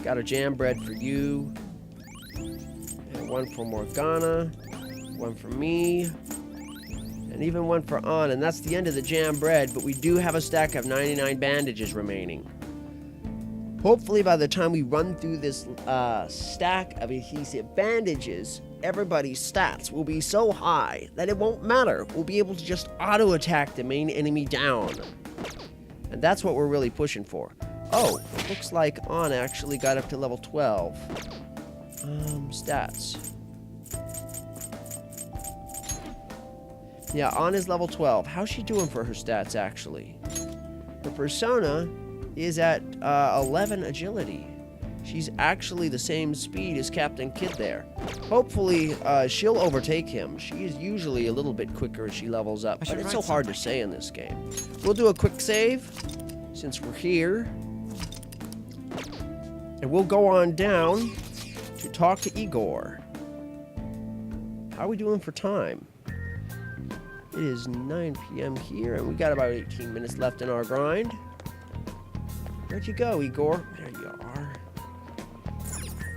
Got a jam bread for you. And one for Morgana. One for me. And even one for An. And that's the end of the jam bread, but we do have a stack of 99 bandages remaining. Hopefully by the time we run through this stack of adhesive bandages, everybody's stats will be so high that it won't matter. We'll be able to just auto-attack the main enemy down. And that's what we're really pushing for. Oh, looks like An actually got up to level 12. Stats. Yeah, An is level 12. How's she doing for her stats, actually? Her persona is at 11 agility. She's actually the same speed as Captain Kidd there. Hopefully, she'll overtake him. She is usually a little bit quicker as she levels up, but it's so hard to say in this game. We'll do a quick save, since we're here. And we'll go on down to talk to Igor. How are we doing for time? It is 9 p.m. here, and we got about 18 minutes left in our grind. Where'd you go, Igor? There you are.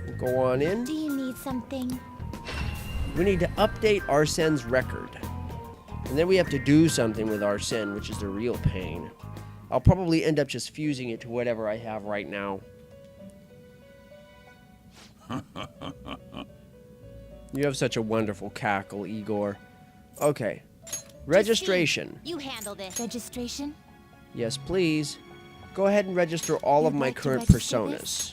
We'll go on in. Do you need something? We need to update Arsene's record. And then we have to do something with Arsene, which is the real pain. I'll probably end up just fusing it to whatever I have right now. You have such a wonderful cackle, Igor. Okay. Registration. You handle this. Registration? Yes, please. Go ahead and register all of my current personas.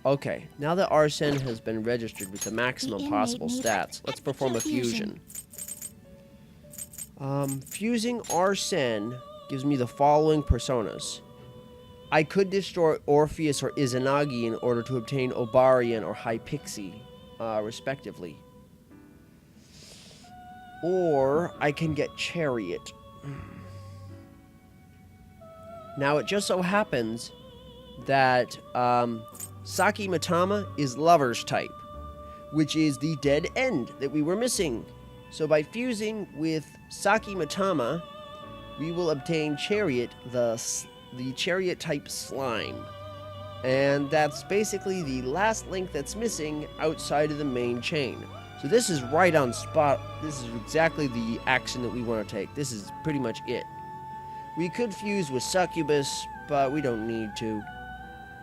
Okay, now that Arsene has been registered with the maximum possible stats, let's perform a fusion. Fusing Arsene gives me the following personas. I could destroy Orpheus or Izanagi in order to obtain Obarian or Hypixie, respectively. Or I can get Chariot. Now, it just so happens that Saki Mitama is Lover's type, which is the dead end that we were missing. So by fusing with Saki Mitama, we will obtain Chariot, the Chariot type slime. And that's basically the last link that's missing outside of the main chain. So this is right on spot. This is exactly the action that we want to take. This is pretty much it. We could fuse with Succubus, but we don't need to.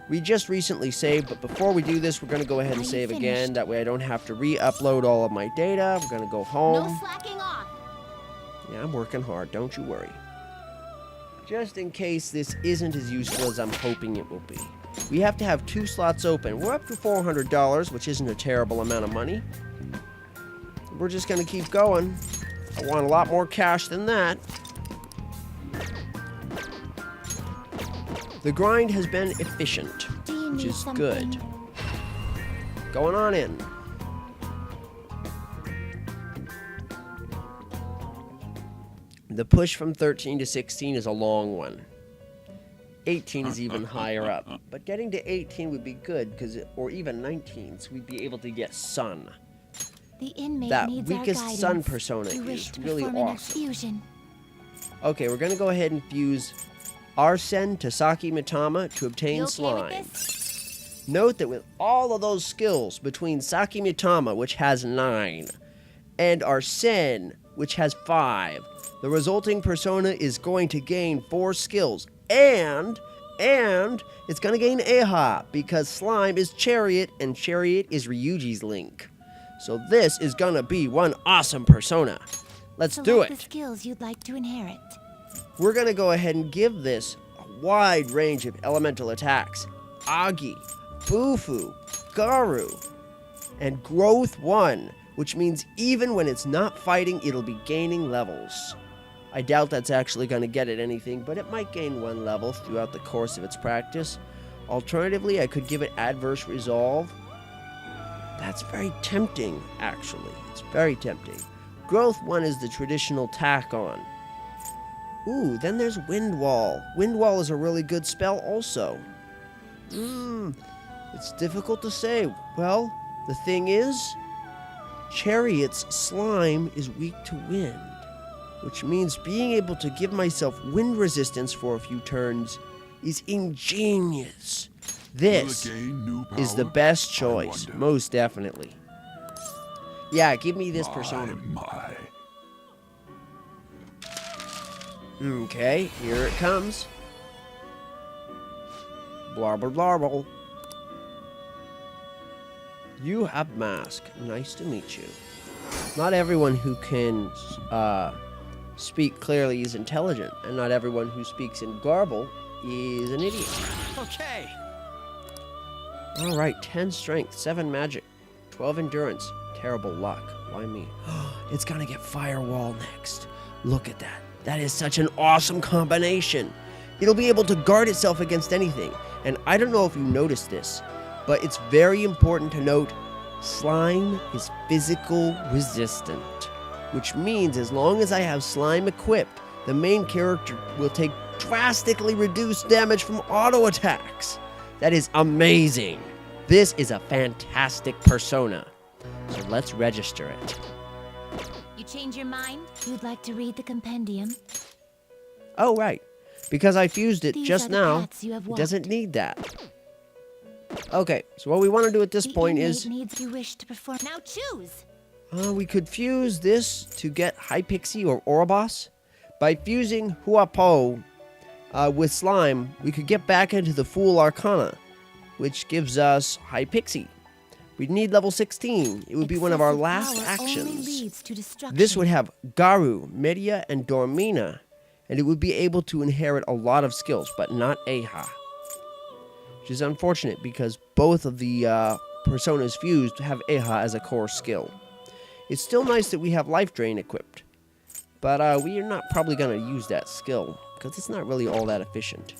We just recently saved, but before we do this, we're going to go ahead and save again. That way I don't have to re-upload all of my data. We're going to go home. No slacking off. Yeah, I'm working hard. Don't you worry. Just in case this isn't as useful as I'm hoping it will be. We have to have 2 slots open. We're up to $400, which isn't a terrible amount of money. We're just going to keep going. I want a lot more cash than that. The grind has been efficient, which is good. Going on in. The push from 13 to 16 is a long one. 18 is even higher up. But getting to 18 would be good, or even 19, so we'd be able to get Sun. The inmate that needs weakest our Sun guidance. persona You wish is to really perform an awesome. infusion. Okay, we're going to go ahead and fuse Arsene to Saki Mitama to obtain You okay slime. with this? Note that with all of those skills between Saki Mitama, which has 9, and Arsene, which has 5, the resulting persona is going to gain 4 skills. And it's going to gain Eha, because Slime is Chariot, and Chariot is Ryuji's link. So this is going to be one awesome persona. Let's do Select it. the skills you'd like to inherit. We're going to go ahead and give this a wide range of elemental attacks. Agi, Bufu, Garu, and Growth 1, which means even when it's not fighting, it'll be gaining levels. I doubt that's actually going to get it anything, but it might gain 1 level throughout the course of its practice. Alternatively, I could give it Adverse Resolve. That's very tempting, actually. It's very tempting. Growth 1 is the traditional tack on. Ooh, then there's Wind Wall. Wind Wall is a really good spell also. It's difficult to say. Well, the thing is, Chariot's slime is weak to wind, which means being able to give myself wind resistance for a few turns is ingenious. This Will it gain new is the power? best I choice, wonder. most definitely. Yeah, give me this persona. My. Okay, here it comes. Blarble blarble. You have mask. Nice to meet you. Not everyone who can speak clearly is intelligent, and not everyone who speaks in garble is an idiot. Okay. All right, 10 strength, 7 magic, 12 endurance. Terrible luck. Why me? It's gonna get firewall next. Look at that. That is such an awesome combination. It'll be able to guard itself against anything. And I don't know if you noticed this, but it's very important to note slime is physical resistant, which means as long as I have slime equipped, the main character will take drastically reduced damage from auto attacks. That is amazing. This is a fantastic persona. So let's register it. You change your mind? You'd like to read the compendium? Oh, right. Because I fused it These just are the now, paths you have it doesn't walked. need that. Okay, so what we want to do at this The point inmate is needs you wish to perform. Now choose. we could fuse this to get High Pixie or Ouroboros. By fusing Huapo with Slime, we could get back into the Fool Arcana, which gives us High Pixie. We'd need level 16. It would be one of our last Excessive power only actions. leads to destruction. This would have Garu, Media, and Dormina, and it would be able to inherit a lot of skills, but not Aha. Which is unfortunate because both of the personas fused have Aha as a core skill. It's still nice that we have Life Drain equipped, but we are not probably going to use that skill because it's not really all that efficient.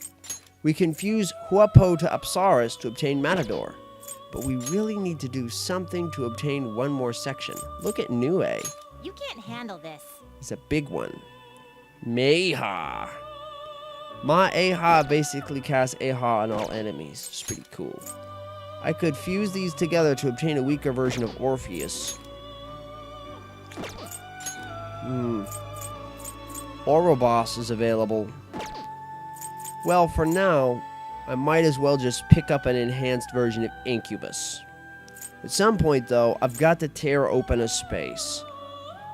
We can fuse Huapo to Apsaris to obtain Matador, but we really need to do something to obtain one more section. Look at Nue. You can't handle this. It's a big one. Mayha. My Aha basically casts Aha on all enemies. It's pretty cool. I could fuse these together to obtain a weaker version of Orpheus. Ouroboros is available. Well, for now, I might as well just pick up an enhanced version of Incubus. At some point, though, I've got to tear open a space,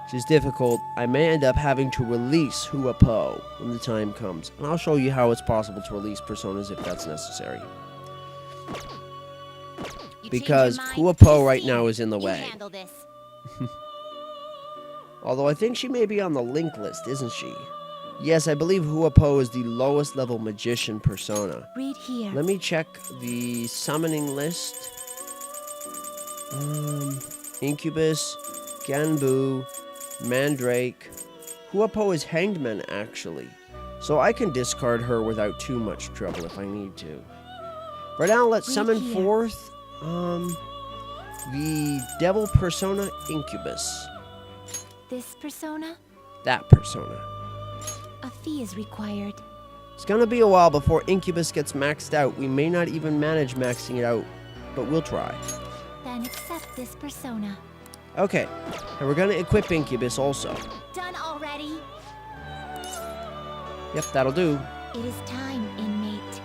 which is difficult. I may end up having to release Huapo when the time comes, and I'll show you how it's possible to release personas if that's necessary. You Because change your mind? Huapo right See, now is in the you way. handle this. Although I think she may be on the link list, isn't she? Yes, I believe Huapo is the lowest level magician persona. Read here. Let me check the summoning list. Incubus, Ganbu, Mandrake. Huapo is Hangman, actually. So I can discard her without too much trouble if I need to. For now, let's Read summon here. forth the Devil Persona Incubus. This persona, That persona. a fee is required. It's gonna be a while before Incubus gets maxed out. We may not even manage maxing it out, but we'll try. Then accept this persona. Okay, and we're gonna equip Incubus also. Done already? Yep, that'll do. It is time, inmate.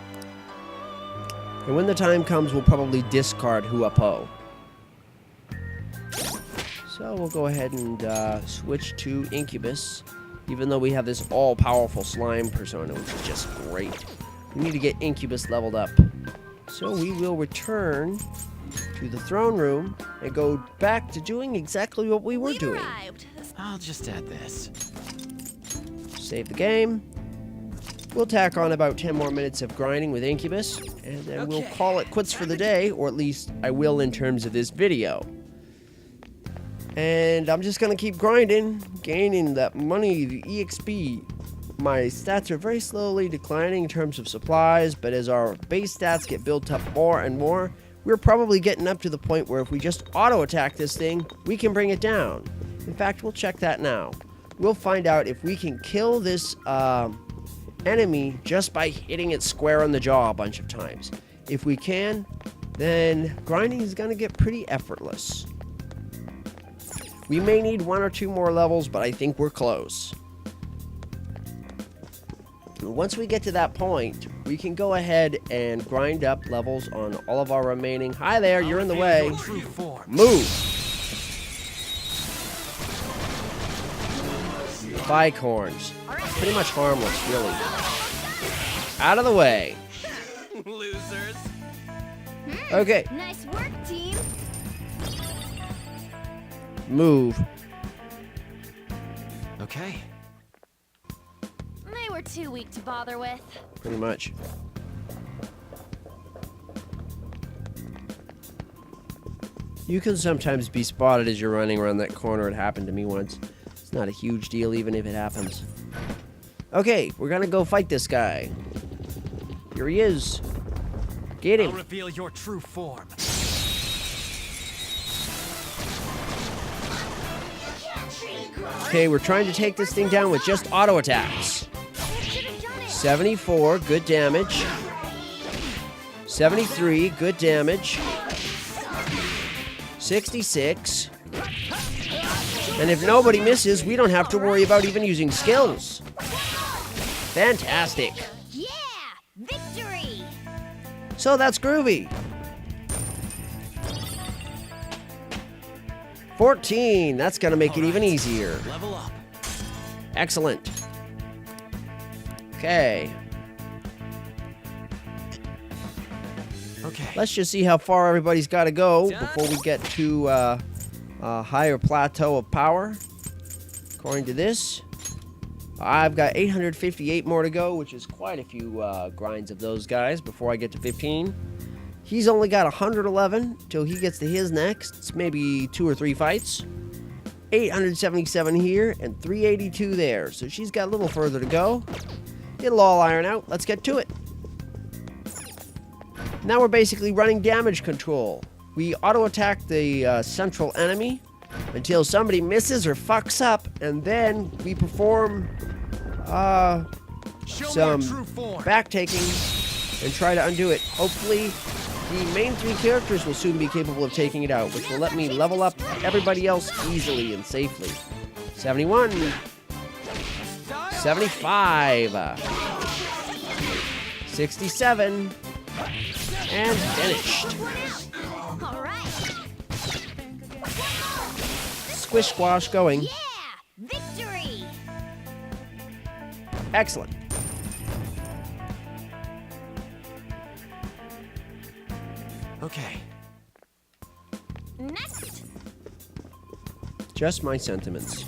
And when the time comes, we'll probably discard Huapo. So we'll go ahead and switch to Incubus, even though we have this all-powerful slime persona, which is just great. We need to get Incubus leveled up. So we will return to the throne room and go back to doing exactly what we were doing. I'll just add this. Save the game. We'll tack on about 10 more minutes of grinding with Incubus, and then we'll Okay. call it quits for the day, or at least I will in terms of this video. And I'm just gonna keep grinding, gaining that money, the EXP. My stats are very slowly declining in terms of supplies, but as our base stats get built up more and more, we're probably getting up to the point where if we just auto attack this thing, we can bring it down. In fact, we'll check that now. We'll find out if we can kill this enemy just by hitting it square on the jaw a bunch of times. If we can, then grinding is going to get pretty effortless. We may need 1 or 2 more levels, but I think we're close. Once we get to that point, we can go ahead and grind up levels on all of our remaining... Hi there, you're in the way. Move! Bicorns. Pretty much harmless, really. Out of the way. Losers. Okay. Nice work, team. Move. Okay. They were too weak to bother with. Pretty much. You can sometimes be spotted as you're running around that corner. It happened to me once. It's not a huge deal even if it happens. Okay, we're gonna go fight this guy. Here he is. Get him. I'll reveal your true form. Okay, we're trying to take this thing down with just auto attacks. 74, good damage. 73, good damage. 66. And if nobody misses, we don't have to worry about even using skills. Fantastic. Yeah! Victory! So that's groovy. 14, that's gonna make it even easier. Level up. Excellent. Okay. Okay. Let's just see how far everybody's got to go before we get to a higher plateau of power. According to this, I've got 858 more to go, which is quite a few grinds of those guys before I get to 15. He's only got 111 till he gets to his next. It's maybe 2 or 3 fights. 877 here and 382 there. So she's got a little further to go. It'll all iron out. Let's get to it. Now we're basically running damage control. We auto-attack the central enemy until somebody misses or fucks up, and then we perform some back-taking and try to undo it. Hopefully, the main 3 characters will soon be capable of taking it out, which will let me level up everybody else easily and safely. 71. 75. 67. And finished. All right. Squish squash going. Yeah! Victory! Excellent. Okay. Next. Just my sentiments.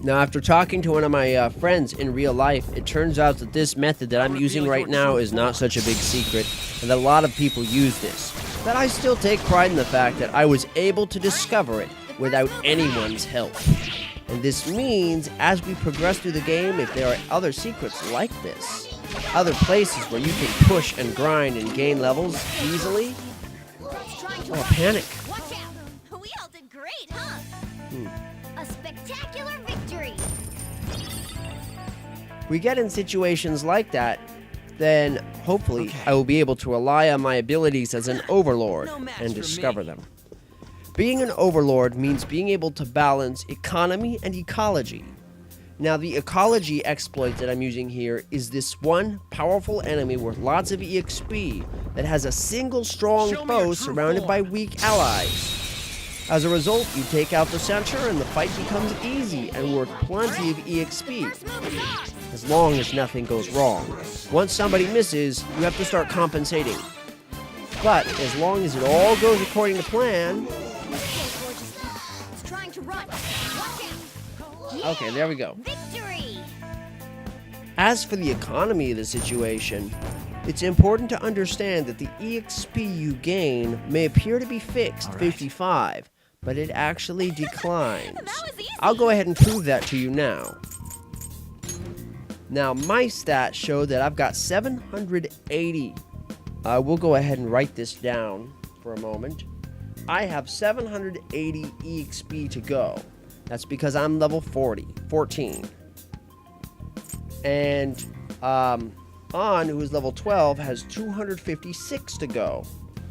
Now, after talking to one of my friends in real life, it turns out that this method that I'm using right now is not such a big secret, and that a lot of people use this. But I still take pride in the fact that I was able to discover it without anyone's help. And this means, as we progress through the game, if there are other secrets like this, other places where you can push and grind and gain levels easily, oh, panic. Watch out! We all did great, huh? A spectacular victory! We get in situations like that, then hopefully Okay. I will be able to rely on my abilities as an overlord No match and for discover me. them. Being an overlord means being able to balance economy and ecology. Now, the ecology exploit that I'm using here is this one powerful enemy with lots of EXP that has a single strong Show me foe your true surrounded form. by weak allies. As a result, you take out the center and the fight becomes easy and worth plenty of EXP, First move is on! as long as nothing goes wrong. Once somebody misses, you have to start compensating. But as long as it all goes according to plan... Okay, gorgeous. It's trying to run. Watch out! Yeah! Okay, there we go. Victory! As for the economy of the situation, it's important to understand that the EXP you gain may appear to be fixed, All right. 55, but it actually declines. That was easy! I'll go ahead and prove that to you now. Now, my stats show that I've got 780 We'll go ahead and write this down for a moment. I have 780 EXP to go. That's because I'm level 14. And An, who is level 12, has 256 to go.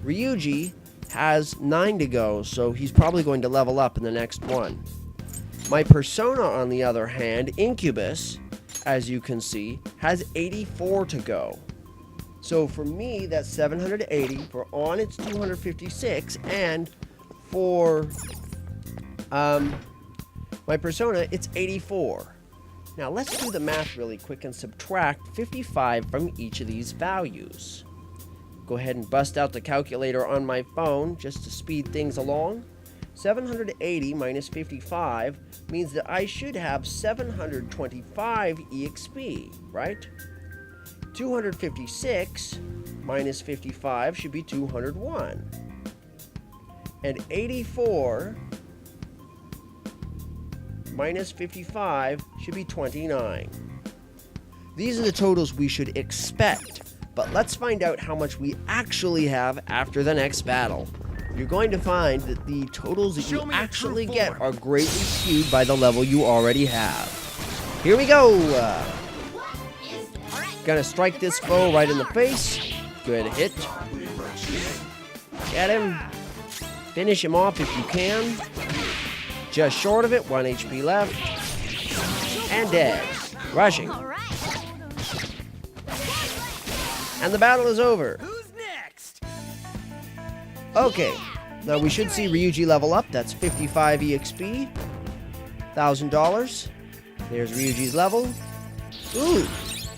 Ryuji has 9 to go, so he's probably going to level up in the next one. My persona, on the other hand, Incubus, as you can see, has 84 to go. So for me, that's 780. For On, it's 256. And for my persona, it's 84. Now let's do the math really quick and subtract 55 from each of these values. Go ahead and bust out the calculator on my phone just to speed things along. 780 minus 55 means that I should have 725 EXP, right? 256 minus 55 should be 201. And 84 minus 55 should be 29. These are the totals we should expect, but let's find out how much we actually have after the next battle. You're going to find that the totals that you actually get are greatly skewed by the level you already have. Here we go! Gonna strike this foe right in the face. Good hit. Get him. Finish him off if you can. Just short of it, 1 HP left. And dead. Rushing. And the battle is over. Who's next? Okay, now we should see Ryuji level up. That's 55 EXP. $1,000. There's Ryuji's level. Ooh.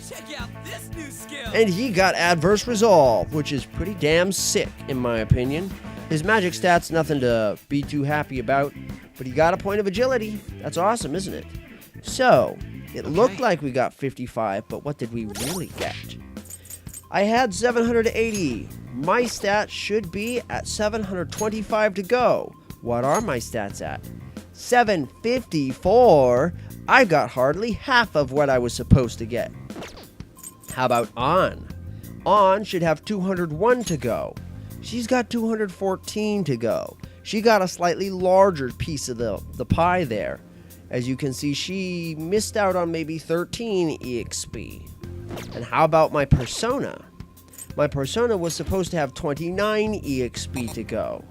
Check out this new skill. And he got Adverse Resolve, which is pretty damn sick, in my opinion. His magic stats, nothing to be too happy about, but he got a point of agility. That's awesome, isn't it? So, it looked like we got 55, but what did we really get? I had 780. My stats should be at 725 to go. What are my stats at? 754. I got hardly half of what I was supposed to get. How about On? On should have 201 to go. She's got 214 to go. She got a slightly larger piece of the pie there. As you can see, she missed out on maybe 13 EXP. And how about my persona? My persona was supposed to have 29 EXP to go.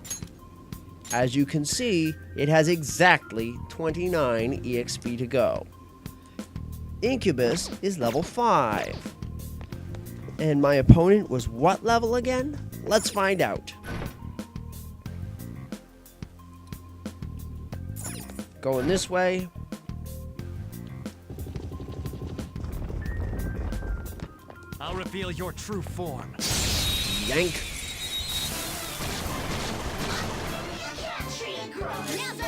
As you can see, it has exactly 29 EXP to go. Incubus is level 5. And my opponent was what level again? Let's find out. Going this way. I'll reveal your true form. Yank.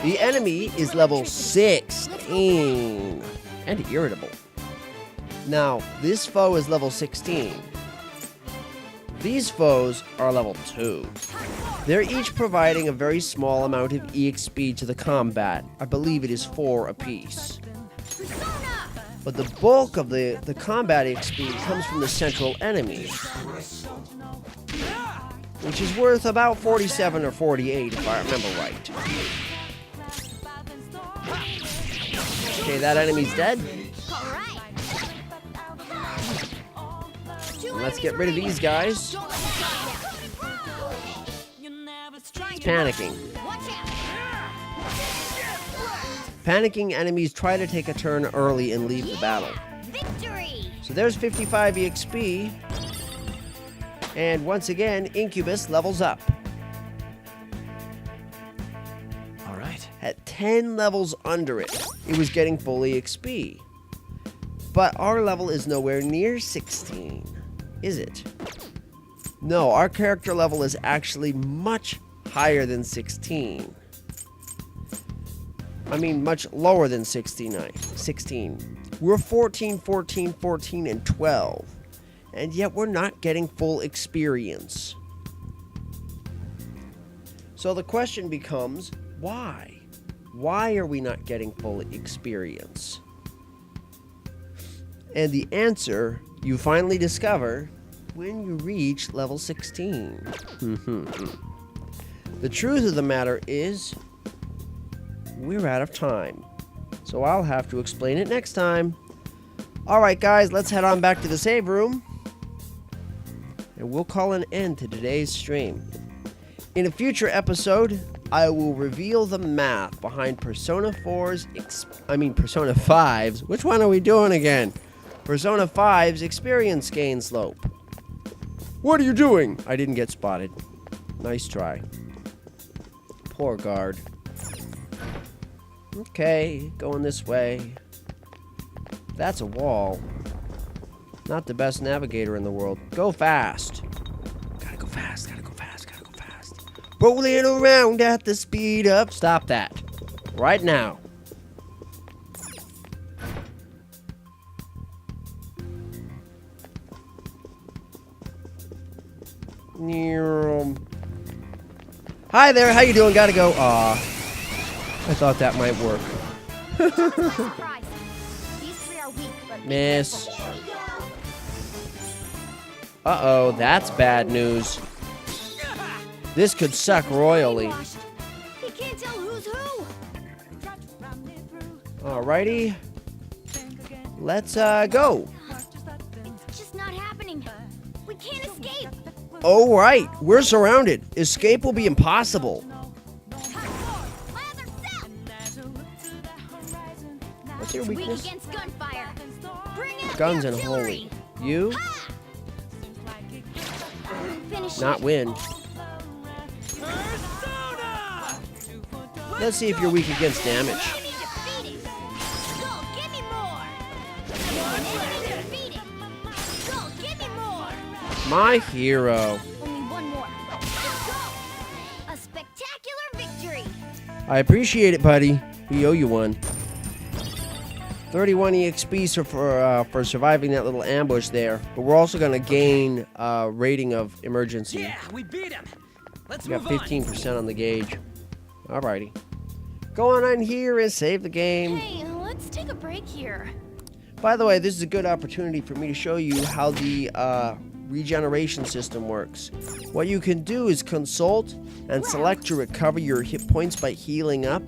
The enemy is level 16 and irritable. Now, this foe is level 16. These foes are level 2. They're each providing a very small amount of EXP to the combat. I believe it is 4 apiece. But the bulk of the combat XP comes from the central enemy, which is worth about 47 or 48 if I remember right. Okay, that enemy's dead. Let's get rid of these guys. He's panicking. Panicking enemies try to take a turn early and leave the battle. So there's 55 EXP. And once again, Incubus levels up. Alright. At 10 levels under it, it was getting full EXP. But our level is nowhere near 16, is it? No, our character level is actually much higher than 16. I mean, much lower than 16. We're 14, 14, 14, and 12. And yet we're not getting full experience. So the question becomes, why? Why are we not getting full experience? And the answer, you finally discover, when you reach level 16. The truth of the matter is, we're out of time. So I'll have to explain it next time. Alright guys, let's head on back to the save room. And we'll call an end to today's stream. In a future episode, I will reveal the math behind Persona 5's, which one are we doing again? Persona 5's experience gain slope. What are you doing? I didn't get spotted. Nice try. Poor guard. Okay, going this way. That's a wall. Not the best navigator in the world. Go fast. Gotta go fast, gotta go fast, gotta go fast. Rolling around at the speed of... Stop that. Right now. Hi there, how you doing? Gotta go. Aw. I thought that might work. Surprise. These three are weak, but Miss. Uh-oh, that's bad news. This could suck royally. he can't tell who's who. Alrighty. Let's, go. It's just not happening. We can't escape. Oh, right. We're surrounded. Escape will be impossible. What's your Weak weakness? against gunfire. Bring out Guns the and artillery. holy. You? Finish Not it. win. Let's see if you're weak against damage. Enemy defeated. Skull, give me more. Enemy defeated. Skull, give me more. My hero. Only one more. Let's go. A spectacular victory. I appreciate it, buddy. We owe you one. 31 EXP for surviving that little ambush there. But we're also going to gain rating of emergency. Yeah, we beat him. Let's We got move on. 15% on the gauge. Alrighty. Go on here and save the game. Hey, let's take a break here. By the way, this is a good opportunity for me to show you how the regeneration system works. What you can do is consult and select to recover your hit points by healing up.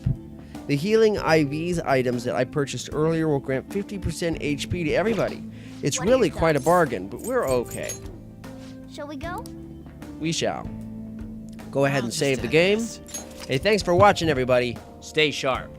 The healing IVs items that I purchased earlier will grant 50% HP to everybody. It's What are really your quite a thoughts? bargain, but we're okay. Shall we go? We shall. Go ahead I'll and just save the end game. this. Hey, thanks for watching, everybody. Stay sharp.